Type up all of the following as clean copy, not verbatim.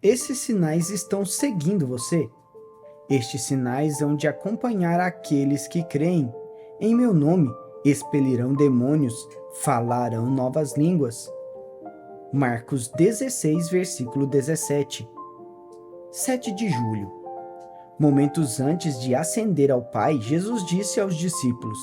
Esses sinais estão seguindo você? Estes sinais hão de acompanhar aqueles que creem. Em meu nome expelirão demônios, falarão novas línguas. Marcos 16, versículo 17. 7 de julho. Momentos antes de ascender ao Pai, Jesus disse aos discípulos: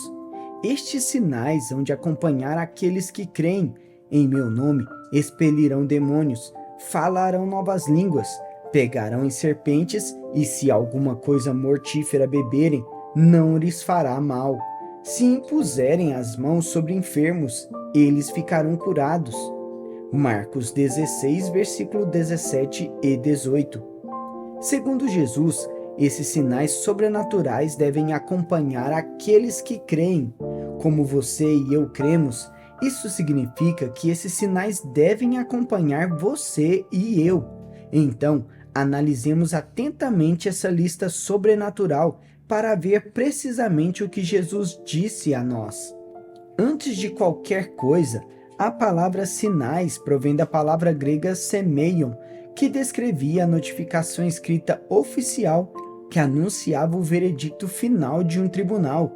Estes sinais hão de acompanhar aqueles que creem. Em meu nome expelirão demônios, falarão novas línguas, pegarão em serpentes, e se alguma coisa mortífera beberem, não lhes fará mal. Se impuserem as mãos sobre enfermos, eles ficarão curados. Marcos 16, versículo 17 e 18. Segundo Jesus, esses sinais sobrenaturais devem acompanhar aqueles que creem. Como você e eu cremos, isso significa que esses sinais devem acompanhar você e eu. Então, analisemos atentamente essa lista sobrenatural para ver precisamente o que Jesus disse a nós. Antes de qualquer coisa, a palavra sinais provém da palavra grega semeion, que descrevia a notificação escrita oficial que anunciava o veredicto final de um tribunal.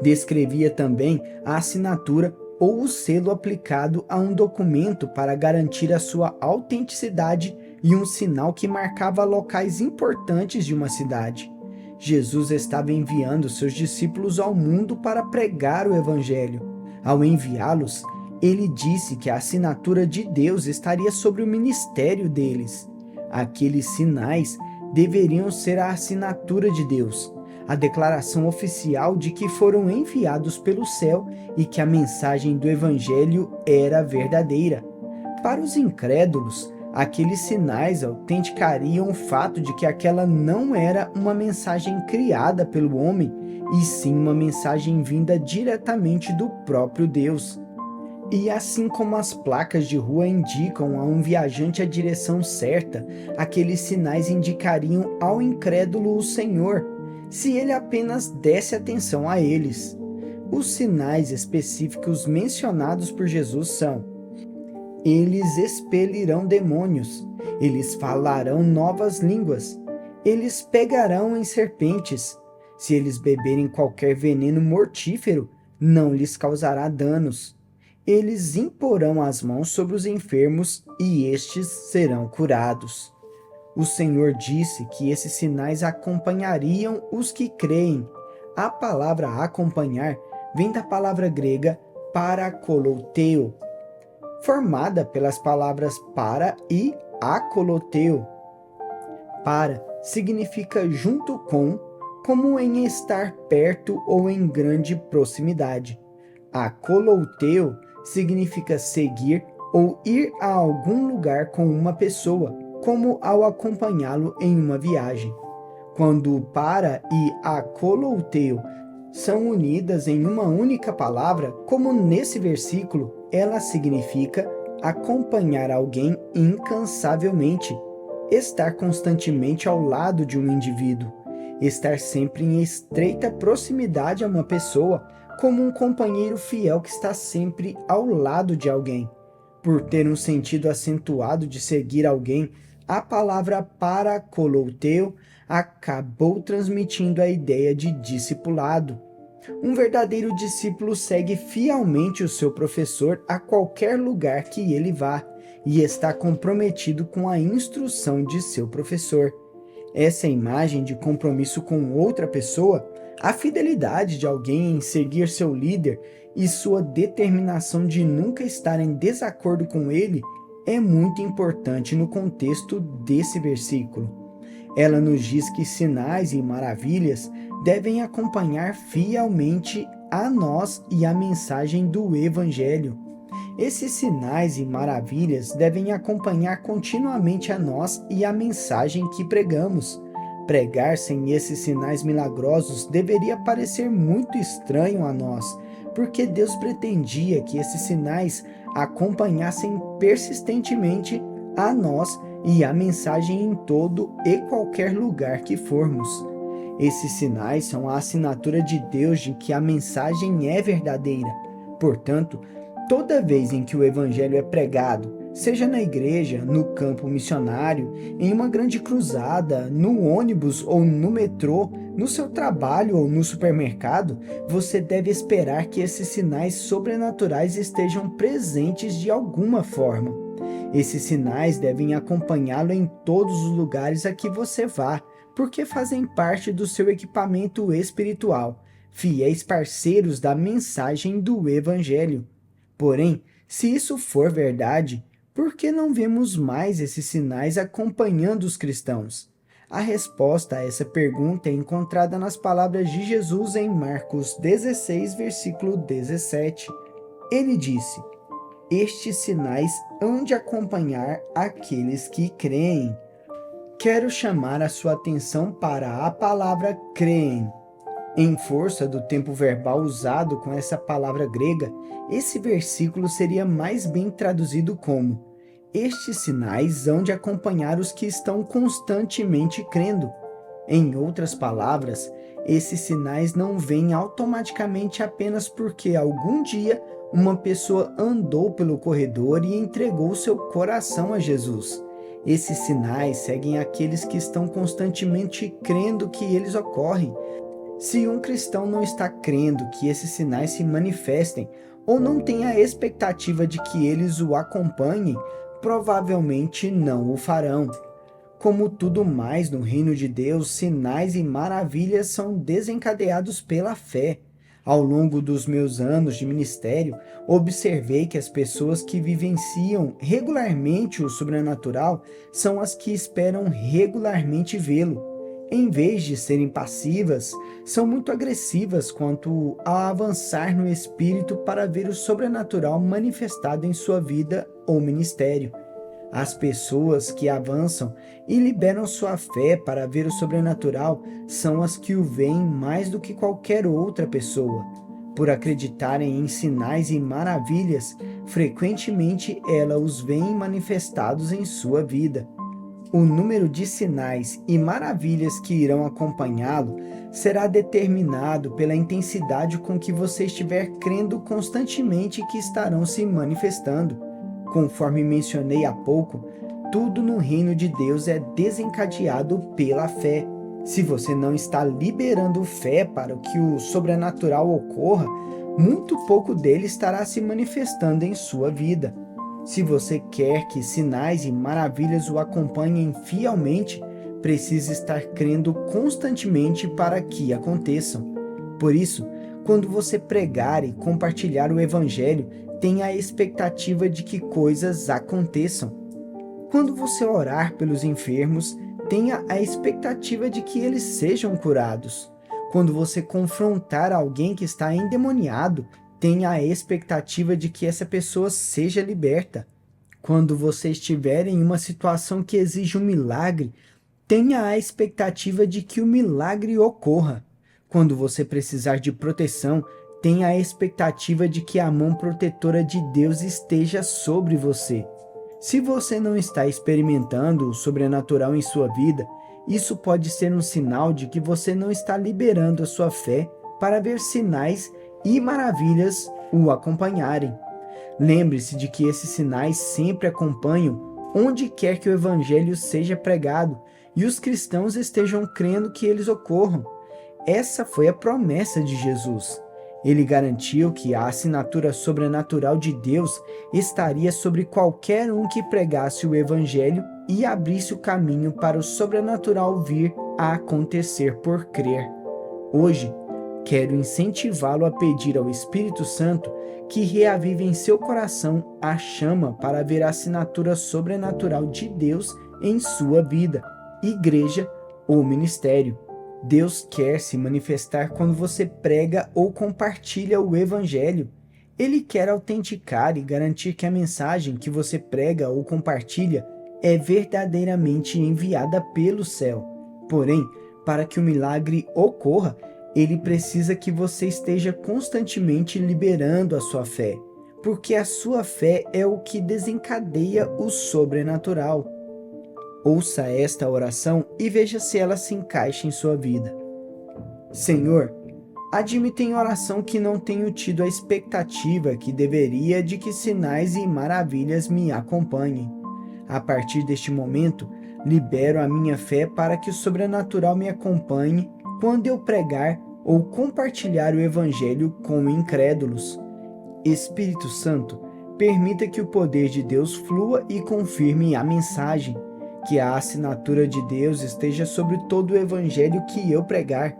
Descrevia também a assinatura ou o selo aplicado a um documento para garantir a sua autenticidade e um sinal que marcava locais importantes de uma cidade. Jesus estava enviando seus discípulos ao mundo para pregar o Evangelho. Ao enviá-los, ele disse que a assinatura de Deus estaria sobre o ministério deles. Aqueles sinais deveriam ser a assinatura de Deus, a declaração oficial de que foram enviados pelo céu e que a mensagem do Evangelho era verdadeira. Para os incrédulos, aqueles sinais autenticariam o fato de que aquela não era uma mensagem criada pelo homem, e sim uma mensagem vinda diretamente do próprio Deus. E assim como as placas de rua indicam a um viajante a direção certa, aqueles sinais indicariam ao incrédulo o Senhor, se ele apenas desse atenção a eles. Os sinais específicos mencionados por Jesus são: eles expelirão demônios, eles falarão novas línguas, eles pegarão em serpentes, se eles beberem qualquer veneno mortífero, não lhes causará danos. Eles imporão as mãos sobre os enfermos e estes serão curados. O Senhor disse que esses sinais acompanhariam os que creem. A palavra acompanhar vem da palavra grega parakoloteo, formada pelas palavras para e akoloteo. Para significa junto com, como em estar perto ou em grande proximidade. Akoloteo significa seguir ou ir a algum lugar com uma pessoa, como ao acompanhá-lo em uma viagem. Quando para e akoloteo são unidas em uma única palavra, como nesse versículo, ela significa acompanhar alguém incansavelmente, estar constantemente ao lado de um indivíduo, estar sempre em estreita proximidade a uma pessoa, como um companheiro fiel que está sempre ao lado de alguém. Por ter um sentido acentuado de seguir alguém, a palavra parakoloteo acabou transmitindo a ideia de discipulado. Um verdadeiro discípulo segue fielmente o seu professor a qualquer lugar que ele vá e está comprometido com a instrução de seu professor. Essa imagem de compromisso com outra pessoa, a fidelidade de alguém em seguir seu líder e sua determinação de nunca estar em desacordo com ele é muito importante no contexto desse versículo. Ela nos diz que sinais e maravilhas devem acompanhar fielmente a nós e a mensagem do Evangelho. Esses sinais e maravilhas devem acompanhar continuamente a nós e a mensagem que pregamos. Pregar sem esses sinais milagrosos deveria parecer muito estranho a nós, porque Deus pretendia que esses sinais acompanhassem persistentemente a nós e a mensagem em todo e qualquer lugar que formos. Esses sinais são a assinatura de Deus de que a mensagem é verdadeira. Portanto, toda vez em que o Evangelho é pregado, Seja na igreja, no campo missionário, em uma grande cruzada, no ônibus ou no metrô, no seu trabalho ou no supermercado, você deve esperar que esses sinais sobrenaturais estejam presentes de alguma forma. Esses sinais devem acompanhá-lo em todos os lugares a que você vá, porque fazem parte do seu equipamento espiritual, fiéis parceiros da mensagem do Evangelho. Porém, se isso for verdade, por que não vemos mais esses sinais acompanhando os cristãos? A resposta a essa pergunta é encontrada nas palavras de Jesus em Marcos 16, versículo 17. Ele disse: "Estes sinais hão de acompanhar aqueles que creem." Quero chamar a sua atenção para a palavra creem. Em força do tempo verbal usado com essa palavra grega, esse versículo seria mais bem traduzido como: estes sinais hão de acompanhar os que estão constantemente crendo. Em outras palavras, esses sinais não vêm automaticamente apenas porque algum dia uma pessoa andou pelo corredor e entregou seu coração a Jesus. Esses sinais seguem aqueles que estão constantemente crendo que eles ocorrem. Se um cristão não está crendo que esses sinais se manifestem ou não tem a expectativa de que eles o acompanhem, provavelmente não o farão. Como tudo mais no reino de Deus, sinais e maravilhas são desencadeados pela fé. Ao longo dos meus anos de ministério, observei que as pessoas que vivenciam regularmente o sobrenatural são as que esperam regularmente vê-lo. Em vez de serem passivas, são muito agressivas quanto ao avançar no espírito para ver o sobrenatural manifestado em sua vida ou ministério. As pessoas que avançam e liberam sua fé para ver o sobrenatural são as que o veem mais do que qualquer outra pessoa. Por acreditarem em sinais e maravilhas, frequentemente ela os vê manifestados em sua vida. O número de sinais e maravilhas que irão acompanhá-lo será determinado pela intensidade com que você estiver crendo constantemente que estarão se manifestando. Conforme mencionei há pouco, tudo no reino de Deus é desencadeado pela fé. Se você não está liberando fé para que o sobrenatural ocorra, muito pouco dele estará se manifestando em sua vida. Se você quer que sinais e maravilhas o acompanhem fielmente, precisa estar crendo constantemente para que aconteçam. Por isso, quando você pregar e compartilhar o Evangelho, tenha a expectativa de que coisas aconteçam. Quando você orar pelos enfermos, tenha a expectativa de que eles sejam curados. Quando você confrontar alguém que está endemoniado, tenha a expectativa de que essa pessoa seja liberta. Quando você estiver em uma situação que exige um milagre, tenha a expectativa de que o milagre ocorra. Quando você precisar de proteção, tenha a expectativa de que a mão protetora de Deus esteja sobre você. Se você não está experimentando o sobrenatural em sua vida, isso pode ser um sinal de que você não está liberando a sua fé para ver sinais e maravilhas o acompanharem. Lembre-se de que esses sinais sempre acompanham onde quer que o Evangelho seja pregado e os cristãos estejam crendo que eles ocorram. Essa foi a promessa de Jesus. Ele garantiu que a assinatura sobrenatural de Deus estaria sobre qualquer um que pregasse o Evangelho e abrisse o caminho para o sobrenatural vir a acontecer por crer. Hoje, quero incentivá-lo a pedir ao Espírito Santo que reavive em seu coração a chama para ver a assinatura sobrenatural de Deus em sua vida, igreja ou ministério. Deus quer se manifestar quando você prega ou compartilha o Evangelho. Ele quer autenticar e garantir que a mensagem que você prega ou compartilha é verdadeiramente enviada pelo céu. Porém, para que o milagre ocorra, ele precisa que você esteja constantemente liberando a sua fé, porque a sua fé é o que desencadeia o sobrenatural. Ouça esta oração e veja se ela se encaixa em sua vida. Senhor, Admito em oração que não tenho tido a expectativa que deveria de que sinais e maravilhas me acompanhem. A partir deste momento, libero a minha fé para que o sobrenatural me acompanhe quando eu pregar ou compartilhar o Evangelho com incrédulos. Espírito Santo, permita que o poder de Deus flua e confirme a mensagem, que a assinatura de Deus esteja sobre todo o Evangelho que eu pregar.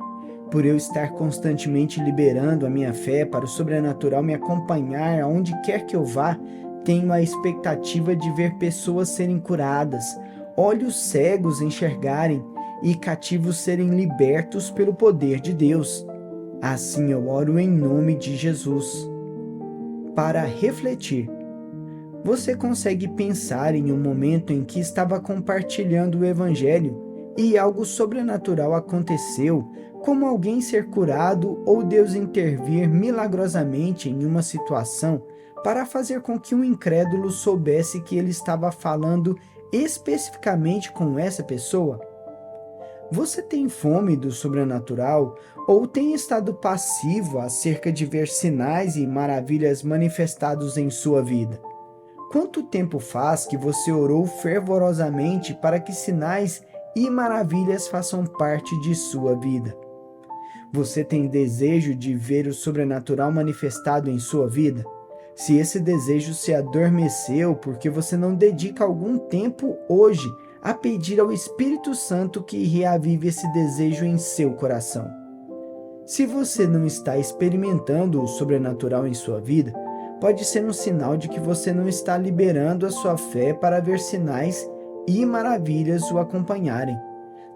Por eu estar constantemente liberando a minha fé para o sobrenatural me acompanhar aonde quer que eu vá, tenho a expectativa de ver pessoas serem curadas, olhos cegos enxergarem e cativos serem libertos pelo poder de Deus. Assim eu oro em nome de Jesus. Para refletir, você consegue pensar em um momento em que estava compartilhando o Evangelho e algo sobrenatural aconteceu, como alguém ser curado ou Deus intervir milagrosamente em uma situação para fazer com que um incrédulo soubesse que ele estava falando especificamente com essa pessoa? Você tem fome do sobrenatural ou tem estado passivo acerca de ver sinais e maravilhas manifestados em sua vida? Quanto tempo faz que você orou fervorosamente para que sinais e maravilhas façam parte de sua vida? Você tem desejo de ver o sobrenatural manifestado em sua vida? Se esse desejo se adormeceu porque você não dedica algum tempo hoje a pedir ao Espírito Santo que reavive esse desejo em seu coração. Se você não está experimentando o sobrenatural em sua vida, pode ser um sinal de que você não está liberando a sua fé para ver sinais e maravilhas o acompanharem.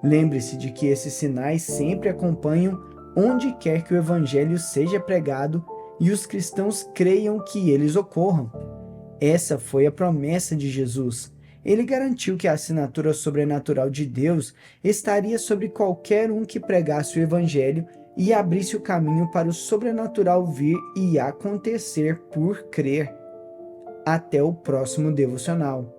Lembre-se de que esses sinais sempre acompanham onde quer que o Evangelho seja pregado e os cristãos creiam que eles ocorram. Essa foi a promessa de Jesus. Ele garantiu que a assinatura sobrenatural de Deus estaria sobre qualquer um que pregasse o Evangelho e abrisse o caminho para o sobrenatural vir e acontecer por crer. Até o próximo devocional.